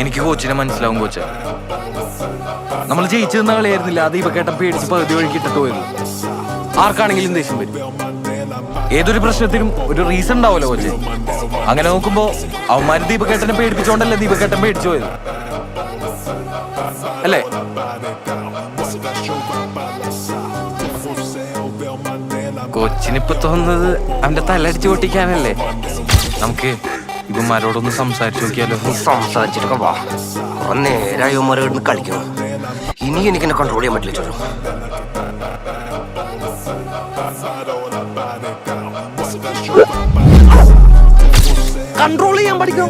എനിക്ക് കോച്ചിനെ മനസ്സിലാവും കോച്ച. നമ്മൾ ജയിച്ചെന്ന കളിയായിരുന്നില്ല, അത് ദീപക്കേട്ടൻ പേടിച്ച് പകുതി വഴിക്കിട്ടിട്ട് പോയിരുന്നു. ആർക്കാണെങ്കിലും ദേഷ്യം വരും. ഏതൊരു പ്രശ്നത്തിനും ഒരു റീസൺ ഉണ്ടാവുമല്ലോ കോച്ച്. അങ്ങനെ നോക്കുമ്പോ അവന്മാര് ദീപക്കേട്ടനെ പേടിപ്പിച്ചോണ്ടല്ലേ ദീപക്കേട്ടൻ പേടിച്ചു പോയത് അല്ലേ? കൊച്ചിനിപ്പൊ തോന്നുന്നത് അവന്റെ തലടിച്ചു പൊട്ടിക്കാനല്ലേ? നമുക്ക് ഇവന്മാരോടൊന്ന് സംസാരിച്ചു നോക്കിയാലോ? സംസാരിച്ചിട്ടൊക്കെ വാ. നേരായി ഇവന്മാരോട് കളിക്കണം. ഇനി എനിക്കെന്നെ കൺട്രോൾ ചെയ്യാൻ പറ്റില്ല ചോദിച്ചു. കൺട്രോൾ ചെയ്യാൻ പഠിക്കണം.